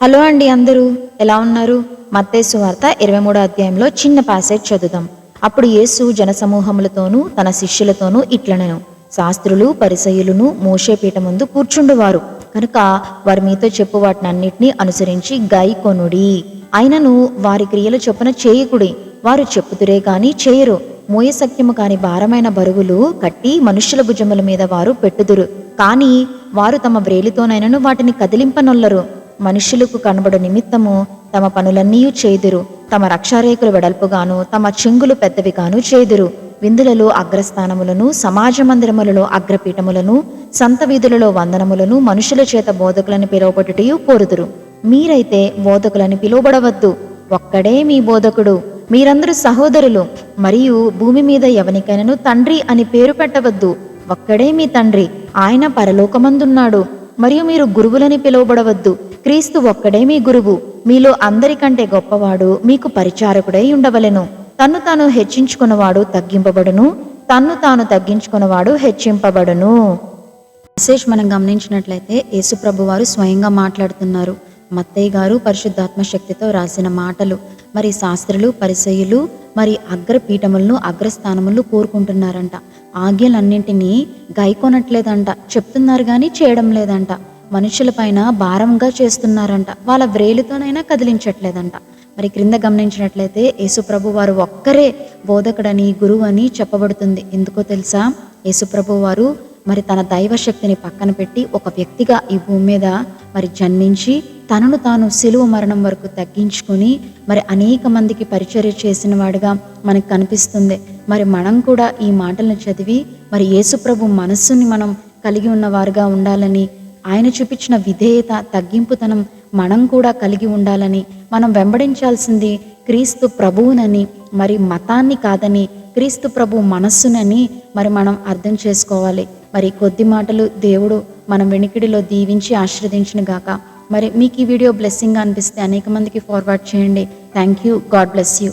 Hello అండి, అందరూ ఎలా ఉన్నారు? మత్తయి సువార్త 23వ అధ్యాయంలో చిన్న ప్యాసేజ్ చదువుదాం. అప్పుడు యేసు జనసమూహములతోనూ తన శిష్యులతోనూ ఇట్లనెను, శాస్త్రులు పరిసయ్యులను మోషే పీఠ ముందు కూర్చుండువారు కనుక వారు మీతో చెప్పు వాటినన్నిటినీ అనుసరించి గైకొనుడి. అయినను వారి క్రియల చొప్పున చేయకుడి. వారు చెప్పుతురే గాని చేయరు. మోయశక్యము కాని భారమైన బరువులు కట్టి మనుష్యుల భుజముల మీద వారు పెట్టుదురు, కానీ వారు తమ వ్రేలితోనైనను వాటిని కదిలింపనొల్లరు. మనుష్యులకు కనబడు నిమిత్తము తమ పనులన్నీ చేదురు. తమ రక్షారేకులు వెడల్పుగాను తమ చెంగులు పెద్దవిగాను చేదురు. విందులలో అగ్రస్థానములను, సమాజ మందిరములలో అగ్రపీఠములను, సంత వీధులలో వందనములను, మనుషుల చేత బోధకులని పిలువబడుటయు కోరుదురు. మీరైతే బోధకులని పిలువబడవద్దు, ఒక్కడే మీ బోధకుడు. మీరందరూ సహోదరులు. మరియు భూమి మీద ఎవనికైనాను తండ్రి అని పేరు పెట్టవద్దు, ఒక్కడే మీ తండ్రి, ఆయన పరలోకమందున్నాడు. మరియు మీరు గురువులని పిలువబడవద్దు, క్రీస్తు ఒక్కడే మీ గురువు. మీలో అందరికంటే గొప్పవాడు మీకు పరిచారకుడై ఉండవలెను. తన్ను తాను హెచ్చించుకున్నవాడు తగ్గింపబడును, తన్ను తాను తగ్గించుకున్నవాడు హెచ్చింపబడును. మెసేజ్ మనం గమనించినట్లయితే యేసుప్రభు వారు స్వయంగా మాట్లాడుతున్నారు. మత్తయి గారు పరిశుద్ధాత్మ శక్తితో రాసిన మాటలు. మరి శాస్త్రులు పరిసయ్యులు మరి అగ్రపీఠములను అగ్రస్థానములను కోరుకుంటున్నారంట. ఆజ్ఞలన్నింటినీ గైకొనట్లేదంట, చెప్తున్నారు కానీ చేయడం లేదంట. మనుషులపైన భారంగా చేస్తున్నారంట, వాళ్ళ వ్రేలుతోనైనా కదిలించట్లేదంట. మరి క్రింద గమనించినట్లయితే యేసుప్రభు వారు ఒక్కరే బోధకుడని గురువు అని చెప్పబడుతుంది. ఎందుకో తెలుసా? యేసుప్రభు వారు మరి తన దైవశక్తిని పక్కన పెట్టి ఒక వ్యక్తిగా ఈ భూమి మీద మరి జన్మించి తనను తాను సిలువ మరణం వరకు తగ్గించుకొని మరి అనేక మందికి పరిచర్య చేసిన వాడిగా మనకు కనిపిస్తుంది. మరి మనం కూడా ఈ మాటలను చదివి మరి యేసుప్రభు మనస్సుని మనం కలిగి ఉన్నవారుగా ఉండాలని, ఆయన చూపించిన విధేయత తగ్గింపుతనం మనం కూడా కలిగి ఉండాలని, మనం వెంబడించాల్సింది క్రీస్తు ప్రభువునని, మరి మతాన్ని కాదని క్రీస్తు ప్రభు మనస్సునని మరి మనం అర్థం చేసుకోవాలి. మరి కొద్ది మాటలు దేవుడు మనం వెనికిడిలో దీవించి ఆశీర్వదించును గాక. మరి మీకు ఈ వీడియో బ్లెస్సింగ్ అనిపిస్తే అనేక మందికి ఫార్వర్డ్ చేయండి. Thank you. God bless you.